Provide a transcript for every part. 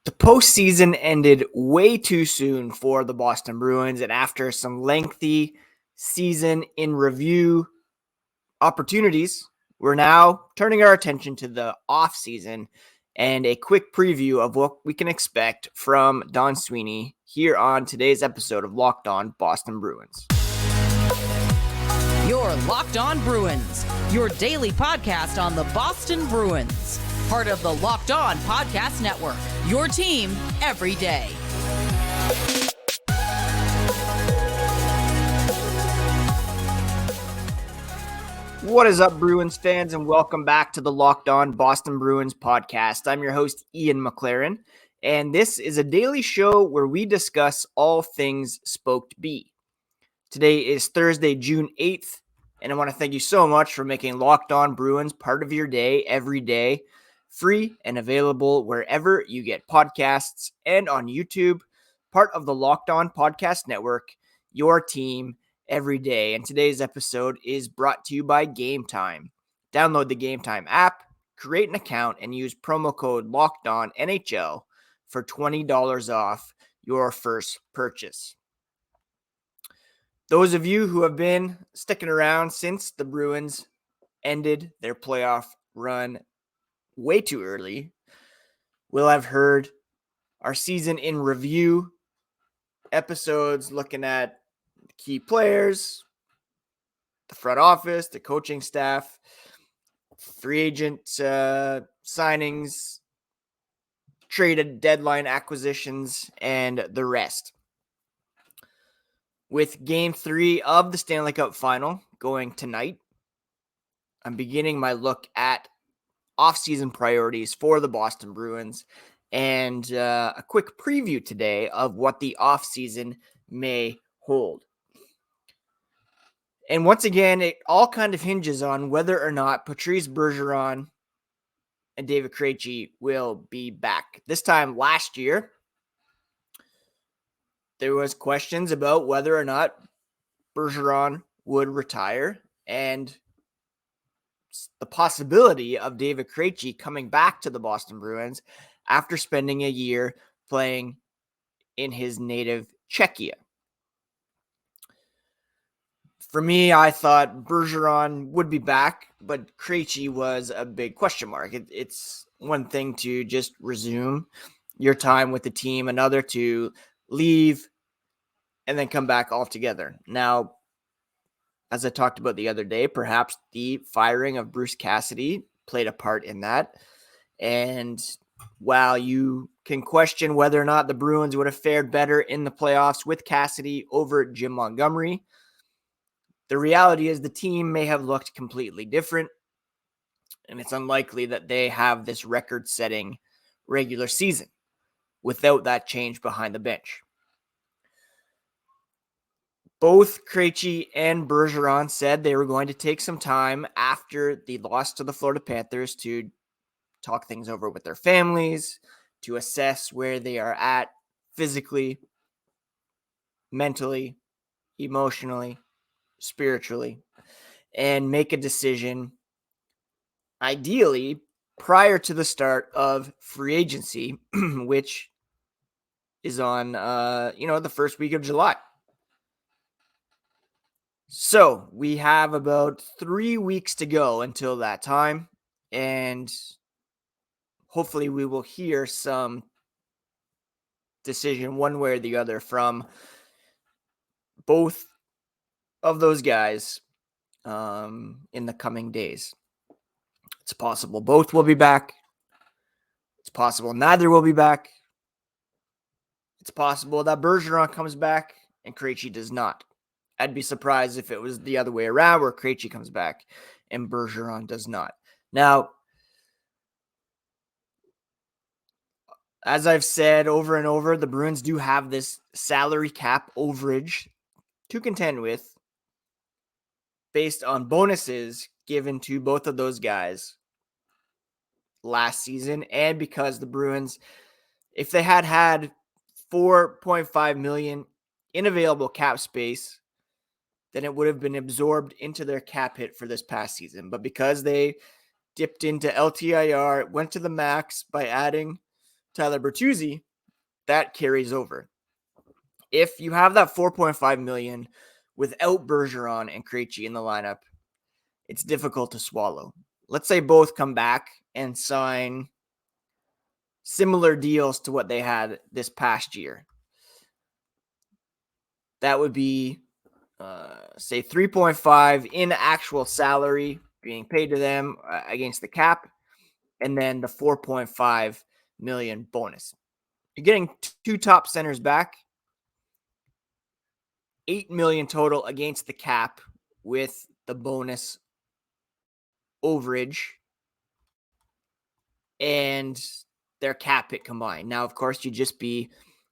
The postseason ended way too soon for the Boston Bruins, and after some lengthy season in review opportunities, we're now turning our attention to the offseason and a quick preview of what we can expect from Don Sweeney here on today's episode of Locked On Boston Bruins. You're Locked On Bruins, your daily podcast on the Boston Bruins. Part of the Locked On Podcast Network, your team every day. What is up, Bruins fans, and welcome back to the Locked On Boston Bruins podcast. I'm your host, Ian McLaren, and this is a daily show where we discuss all things Spoked B. Today is Thursday, June 8th, and I want to thank you so much for making Locked On Bruins part of your day every day, free and available wherever you get podcasts and on YouTube, part of the Locked On Podcast Network, your team every day. And today's episode is brought to you by Game Time. Download the Game Time app, create an account, and use promo code LOCKEDONNHL for $20 off your first purchase. Those of you who have been sticking around since the Bruins ended their playoff run way too early will have heard our season in review episodes looking at key players, the front office, the coaching staff, free agent signings, traded deadline acquisitions, and the rest. With Game 3 of the Stanley Cup Final going tonight, I'm beginning my look at offseason priorities for the Boston Bruins and a quick preview today of what the offseason may hold. And once again, it all kind of hinges on whether or not Patrice, Begeron, and David Krejci will be back. This time last year, there was questions about whether or not Begeron would retire, and the possibility of David Krejci coming back to the Boston Bruins after spending a year playing in his native Czechia. For me, I thought Begeron would be back, but Krejci was a big question mark. It's one thing to just resume your time with the team, another to leave and then come back altogether. Now, as I talked about the other day, perhaps the firing of Bruce Cassidy played a part in that. And while you can question whether or not the Bruins would have fared better in the playoffs with Cassidy over Jim Montgomery, the reality is the team may have looked completely different, and it's unlikely that they have this record-setting regular season without that change behind the bench. Both Krejci and Begeron said they were going to take some time after the loss to the Florida Panthers to talk things over with their families, to assess where they are at physically, mentally, emotionally, spiritually, and make a decision, ideally, prior to the start of free agency, which is on, the first week of July. So we have about 3 weeks to go until that time, and hopefully we will hear some decision one way or the other from both of those guys in the coming days. It's possible both will be back. It's possible neither will be back. It's possible that Begeron comes back and Krejci does not. I'd be surprised if it was the other way around where Krejci comes back and Begeron does not. Now, as I've said over and over, the Bruins do have this salary cap overage to contend with based on bonuses given to both of those guys last season, and because the Bruins, if they had $4.5 million in available cap space, then it would have been absorbed into their cap hit for this past season. But because they dipped into LTIR, went to the max by adding Tyler Bertuzzi, that carries over. If you have that 4.5 million without Bergeron and Krejci in the lineup, it's difficult to swallow. Let's say both come back and sign similar deals to what they had this past year. That would be, say, 3.5 in actual salary being paid to them against the cap, and then the 4.5 million bonus. You're getting two top centers back, 8 million total against the cap with the bonus overage and their cap hit combined. Now, of course, you just be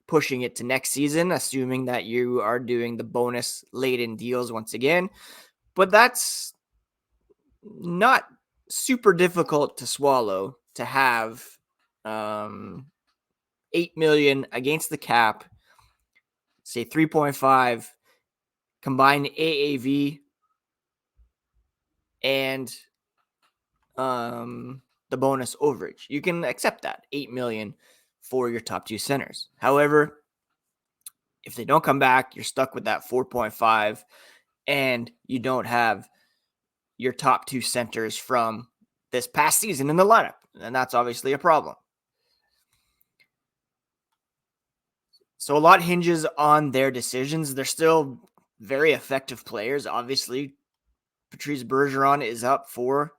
pushing it to next season, assuming that you are doing the bonus laden deals once again. But that's not super difficult to swallow to have 8 million against the cap, say 3.5 combined AAV, and the bonus overage. You can accept that 8 million for your top two centers. However, if they don't come back, you're stuck with that 4.5 and you don't have your top two centers from this past season in the lineup. And that's obviously a problem. So a lot hinges on their decisions. They're still very effective players. Obviously, Patrice Bergeron is up for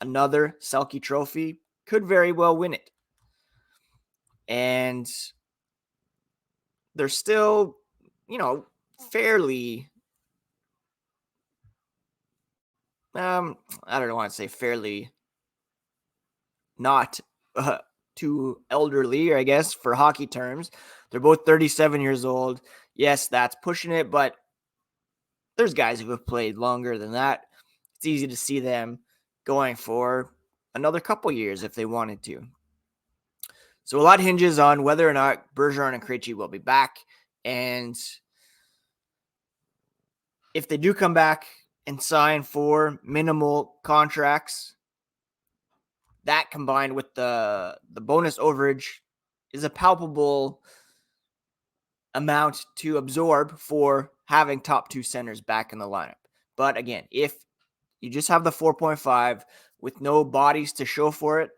another Selke trophy, could very well win it. And they're still, fairly, I don't want to say fairly not too elderly, I guess, for hockey terms. They're both 37 years old. Yes, that's pushing it, but there's guys who have played longer than that. It's easy to see them going for another couple years if they wanted to. So a lot hinges on whether or not Bergeron and Krejci will be back. And if they do come back and sign for minimal contracts, that combined with the bonus overage is a palpable amount to absorb for having top two centers back in the lineup. But again, if you just have the 4.5 with no bodies to show for it,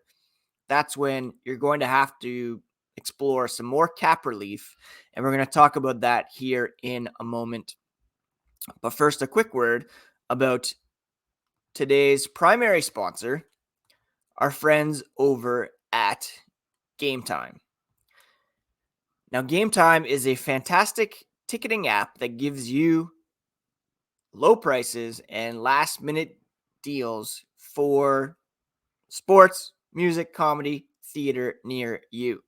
that's when you're going to have to explore some more cap relief. And we're going to talk about that here in a moment. But first, a quick word about today's primary sponsor, our friends over at Game Time. Now, Game Time is a fantastic ticketing app that gives you low prices and last-minute deals for sports, music, comedy, theater near you.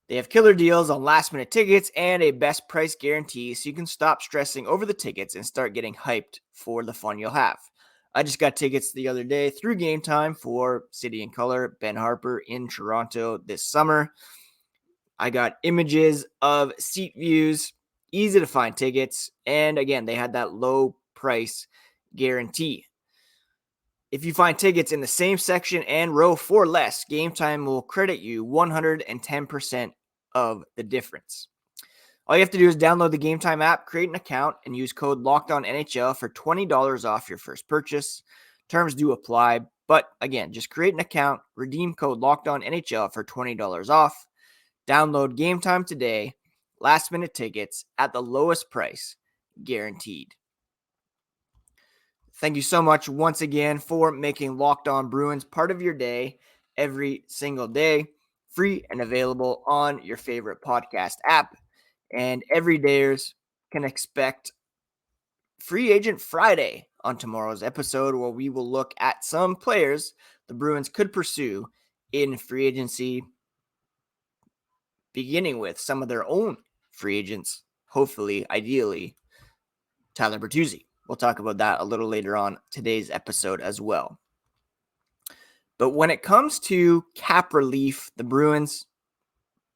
They have killer deals on last-minute tickets and a best price guarantee, so you can stop stressing over the tickets and start getting hyped for the fun you'll have. I just got tickets the other day through Game Time for City and Color, Ben Harper in Toronto this summer. I got images of seat views, easy to find tickets, and again, they had that low price guarantee. If you find tickets in the same section and row for less, Game Time will credit you 110% of the difference. All you have to do is download the Game Time app, create an account, and use code LOCKEDONNHL for $20 off your first purchase. Terms do apply, but again, just create an account, redeem code LOCKEDONNHL for $20 off. Download Game Time today. Last-minute tickets at the lowest price, guaranteed. Thank you so much once again for making Locked On Bruins part of your day every single day. Free and available on your favorite podcast app. And everydayers can expect Free Agent Friday on tomorrow's episode, where we will look at some players the Bruins could pursue in free agency, beginning with some of their own free agents, hopefully, ideally, Tyler Bertuzzi. We'll talk about that a little later on today's episode as well. But when it comes to cap relief, the Bruins,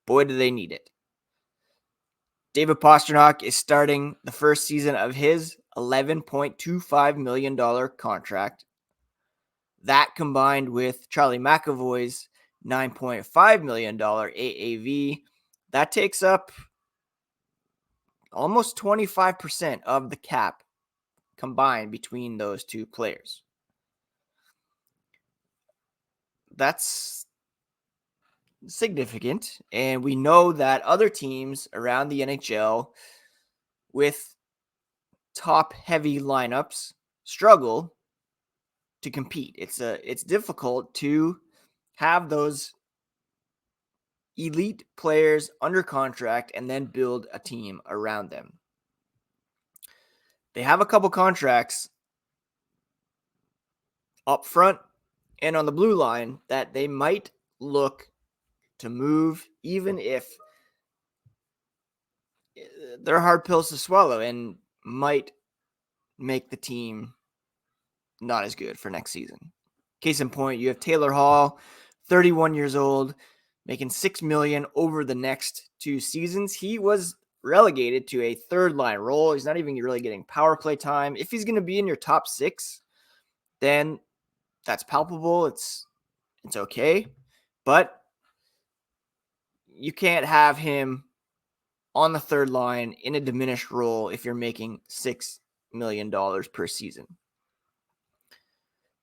boy, do they need it. David Pastrnak is starting the first season of his $11.25 million contract. That combined with Charlie McAvoy's $9.5 million AAV. That takes up almost 25% of the cap combined between those two players. That's significant, and we know that other teams around the NHL with top heavy lineups struggle to compete. It's difficult to have those elite players under contract and then build a team around them. They have a couple contracts up front and on the blue line that they might look to move, even if they're hard pills to swallow and might make the team not as good for next season. Case in point, you have Taylor Hall, 31 years old, making $6 million over the next 2 seasons. He was relegated to a third line role. He's not even really getting power play time. If he's going to be in your top 6, then that's palpable. It's okay, but you can't have him on the third line in a diminished role if you're making $6 million per season.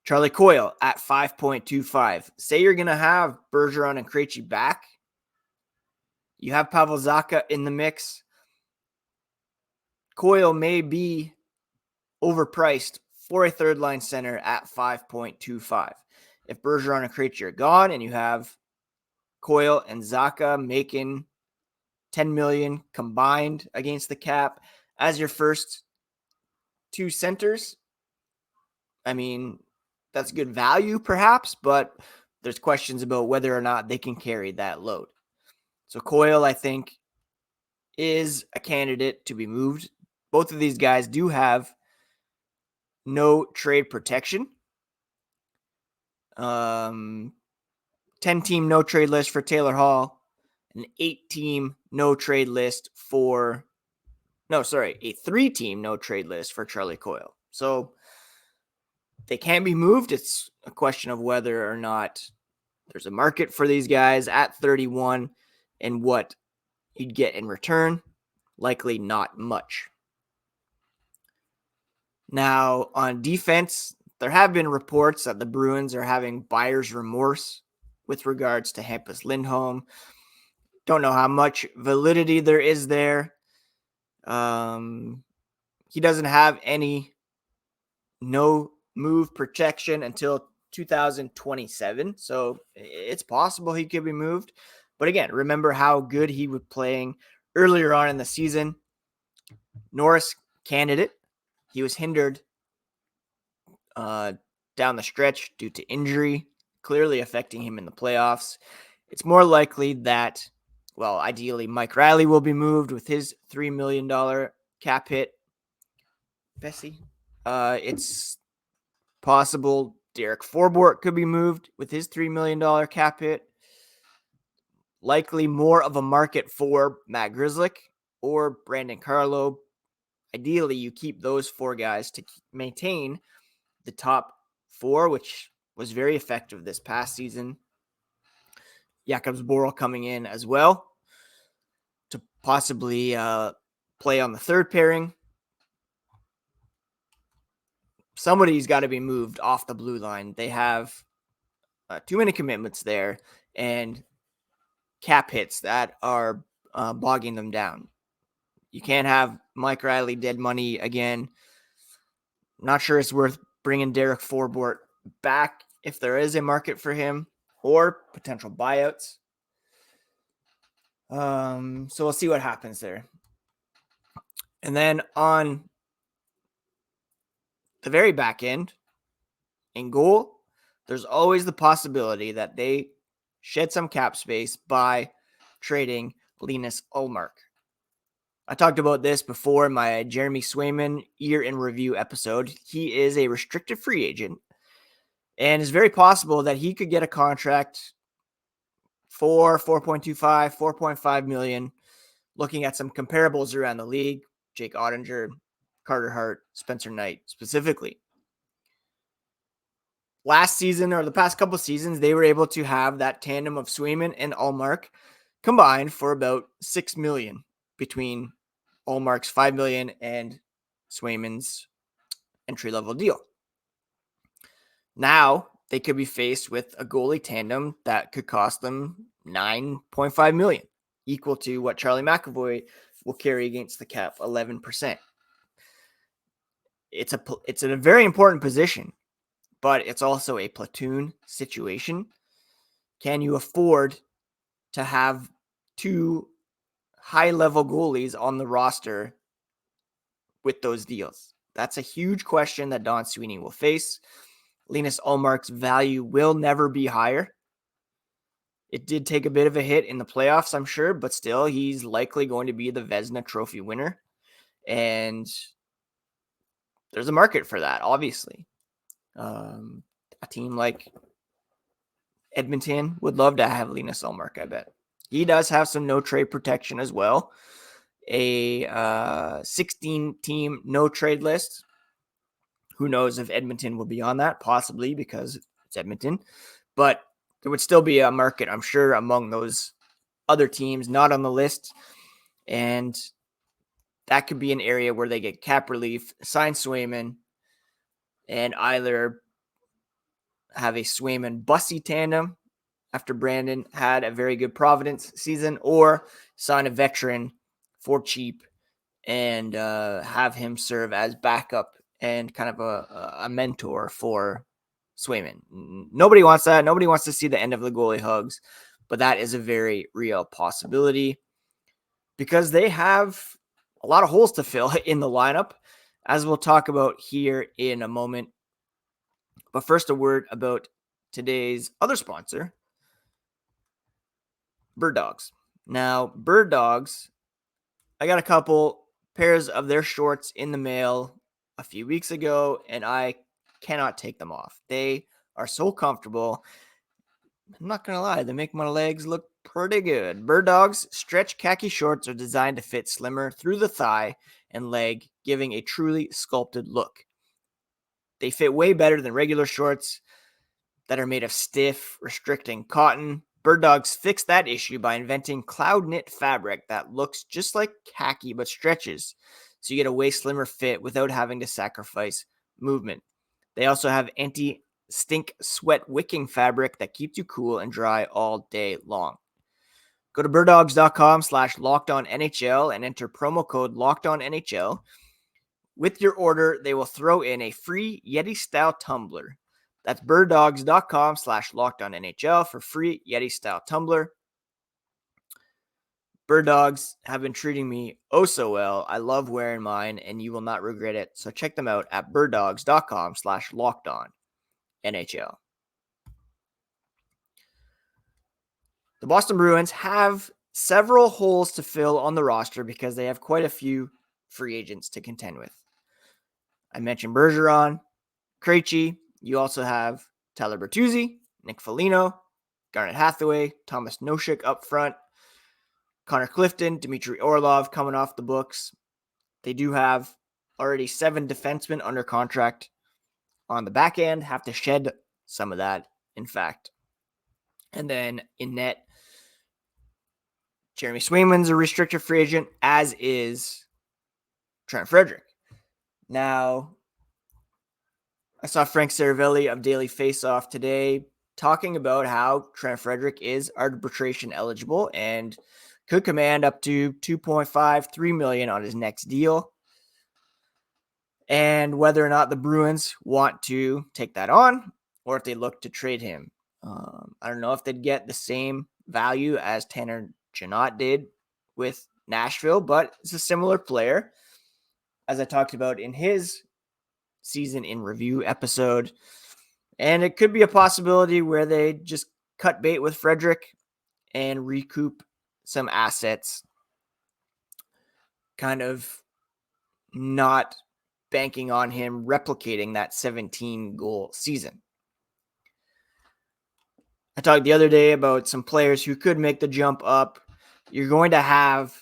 Charlie Coyle at 5.25. Say you're going to have Bergeron and Krejci back. You have Pavel Zacha in the mix. Coyle may be overpriced for a third line center at 5.25. If Bergeron and Krejci are gone and you have Coyle and Zacha making $10 million combined against the cap as your first 2 centers, I mean, that's good value perhaps, but there's questions about whether or not they can carry that load. So Coyle, I think, is a candidate to be moved. Both of these guys do have no trade protection. 10-team no trade list for Taylor Hall, an 8-team no trade list for, a 3-team no trade list for Charlie Coyle. So they can be moved. It's a question of whether or not there's a market for these guys at 31 and what you'd get in return. Likely not much. Now, on defense, there have been reports that the Bruins are having buyer's remorse with regards to Hampus Lindholm. Don't know how much validity there is there. He doesn't have any no move protection until 2027. So it's possible he could be moved. But again, remember how good he was playing earlier on in the season. Norris candidate. He was hindered down the stretch due to injury, clearly affecting him in the playoffs. It's more likely that, ideally Mike Riley will be moved with his $3 million cap hit. Bessie. It's possible Derek Forbort could be moved with his $3 million cap hit. Likely more of a market for Matt Grzelcyk or Brandon Carlo. Ideally, you keep those 4 guys to maintain the top 4, which was very effective this past season. Jakub Zboril coming in as well to possibly play on the third pairing. Somebody's got to be moved off the blue line. They have too many commitments there and cap hits that are bogging them down. You can't have Mike Riley dead money again. Not sure it's worth bringing Derek Forbort back if there is a market for him or potential buyouts. So we'll see what happens there. And then on the very back end, in goal, there's always the possibility that they shed some cap space by trading Linus Ullmark. I talked about this before in my Jeremy Swayman year in review episode. He is a restricted free agent, and it's very possible that he could get a contract for 4.25, 4.5 million, looking at some comparables around the league, Jake Ottinger, Carter Hart, Spencer Knight specifically. last season or the past couple seasons, they were able to have that tandem of Swayman and Ullmark combined for about $6 million between Ullmark's $5 million and Swayman's entry-level deal. Now they could be faced with a goalie tandem that could cost them $9.5 million, equal to what Charlie McAvoy will carry against the cap, 11%. It's a very important position, but it's also a platoon situation. Can you afford to have two high-level goalies on the roster with those deals? That's a huge question that Don Sweeney will face. Linus Ullmark's value will never be higher. It did take a bit of a hit in the playoffs, I'm sure, but still, he's likely going to be the Vezina Trophy winner. And there's a market for that, obviously. A team like Edmonton would love to have Linus Ullmark, I bet. He does have some no-trade protection as well. A 16-team no-trade list. Who knows if Edmonton will be on that? Possibly, because it's Edmonton. But there would still be a market, I'm sure, among those other teams not on the list. And that could be an area where they get cap relief, sign Swayman, and either have a Swayman-Bussy tandem after Brandon had a very good Providence season, or sign a veteran for cheap and have him serve as backup and kind of a mentor for Swayman. Nobody wants that. Nobody wants to see the end of the goalie hugs, but that is a very real possibility because they have a lot of holes to fill in the lineup, as we'll talk about here in a moment. But first, a word about today's other sponsor, Bird Dogs. Now, Bird Dogs, I got a couple pairs of their shorts in the mail a few weeks ago, and I cannot take them off. They are so comfortable. I'm not going to lie, they make my legs look pretty good. Bird Dogs stretch khaki shorts are designed to fit slimmer through the thigh and leg, giving a truly sculpted look. They fit way better than regular shorts that are made of stiff, restricting cotton. Bird Dogs fixed that issue by inventing cloud knit fabric that looks just like khaki but stretches, so you get a way slimmer fit without having to sacrifice movement. They also have anti-stink sweat wicking fabric that keeps you cool and dry all day long. Go to birddogs.com/lockedonnhl and enter promo code LockedOnNHL. With your order, they will throw in a free Yeti-style tumbler. That's birddogs.com/lockedonnhl for free Yeti-style tumbler. Bird Dogs have been treating me oh so well. I love wearing mine, and you will not regret it. So check them out at birddogs.com/lockedonnhl. The Boston Bruins have several holes to fill on the roster because they have quite a few free agents to contend with. I mentioned Begeron, Krejci. You also have Tyler Bertuzzi, Nick Foligno, Garnet Hathaway, Thomas Nosek up front, Connor Clifton, Dmitry Orlov coming off the books. They do have already 7 defensemen under contract on the back end, have to shed some of that, in fact. And then in net, Jeremy Swayman's a restricted free agent, as is Trent Frederic. Now, I saw Frank Saravelli of Daily Faceoff today talking about how Trent Frederic is arbitration eligible and could command up to $2.53 million on his next deal. And whether or not the Bruins want to take that on or if they look to trade him. I don't know if they'd get the same value as Tanner Janot did with Nashville, but it's a similar player, as I talked about in his season in review episode. And it could be a possibility where they just cut bait with Frederic and recoup some assets, kind of not banking on him replicating that 17-goal season. I talked the other day about some players who could make the jump up. You're going to have,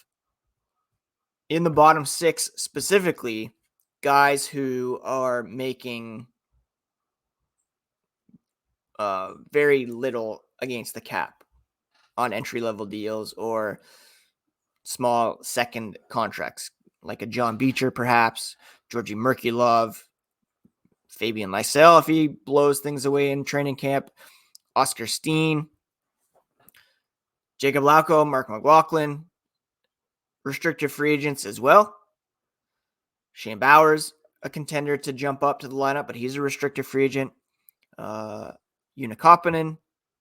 in the bottom 6 specifically, guys who are making very little against the cap on entry-level deals or small second contracts, like a John Beecher, perhaps, Georgi Merkulov, Fabian Lysell, if he blows things away in training camp, Oscar Steen, Jacob Lauko, Mark McLaughlin, restricted free agents as well. Shane Bowers, a contender to jump up to the lineup, but he's a restricted free agent. Una Koppanen,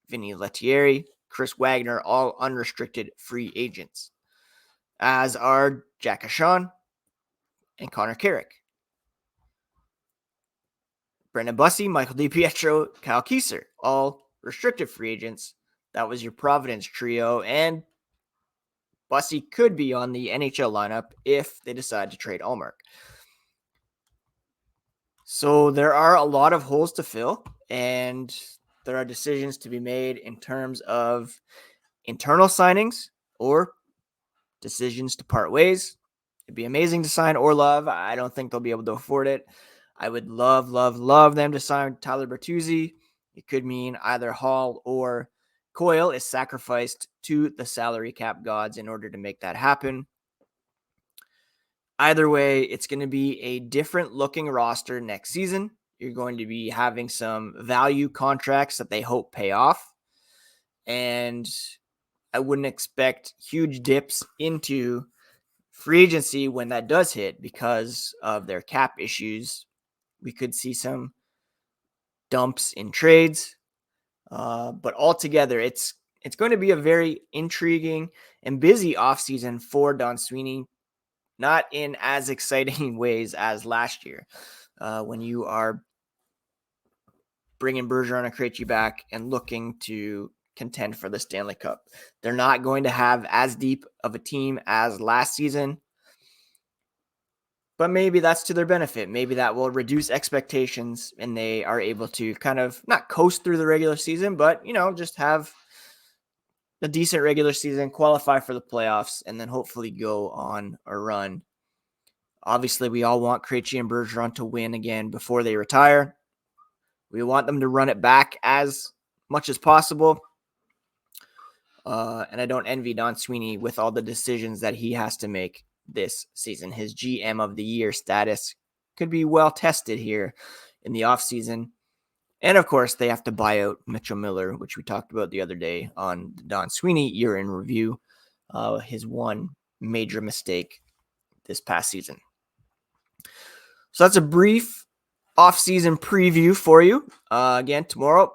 Vinny Lettieri, Chris Wagner, all unrestricted free agents, as are Jack Ashawn and Connor Carrick. Brendan Bussey, Michael DiPietro, Kyle Kieser, all restricted free agents. That was your Providence trio, and Bussey could be on the NHL lineup if they decide to trade Ullmark. So there are a lot of holes to fill, and there are decisions to be made in terms of internal signings or decisions to part ways. It'd be amazing to sign Orlov. I don't think they'll be able to afford it. I would love them to sign Tyler Bertuzzi. It could mean either Hall or Coyle is sacrificed to the salary cap gods in order to make that happen. Either way, it's going to be a different looking roster next season. You're going to be having some value contracts that they hope pay off. And I wouldn't expect huge dips into free agency when that does hit because of their cap issues. We could see some dumps in trades. But altogether, it's going to be a very intriguing and busy offseason for Don Sweeney. Not in as exciting ways as last year when you are bringing Bergeron and Krejci back and looking to contend for the Stanley Cup. They're not going to have as deep of a team as last season, but maybe that's to their benefit. Maybe that will reduce expectations and they are able to kind of not coast through the regular season, but, just have a decent regular season, qualify for the playoffs, and then hopefully go on a run. Obviously, we all want Krejci and Bergeron to win again before they retire. We want them to run it back as much as possible. And I don't envy Don Sweeney with all the decisions that he has to make this season. His GM of the year status could be well tested here in the offseason. And of course, they have to buy out Mitchell Miller, which we talked about the other day on the Don Sweeney year in review. His one major mistake this past season. So that's a brief off-season preview for you. Again, tomorrow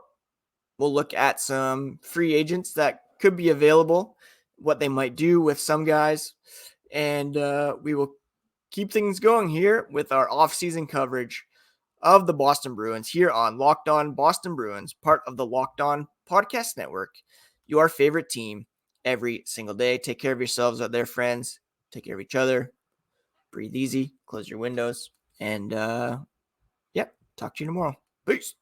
we'll look at some free agents that could be available, what they might do with some guys, and we will keep things going here with our off-season coverage of the Boston Bruins here on Locked On Boston Bruins, part of the Locked On Podcast Network, your favorite team every single day. Take care of yourselves out there, friends. Take care of each other. Breathe easy. Close your windows. And, talk to you tomorrow. Peace.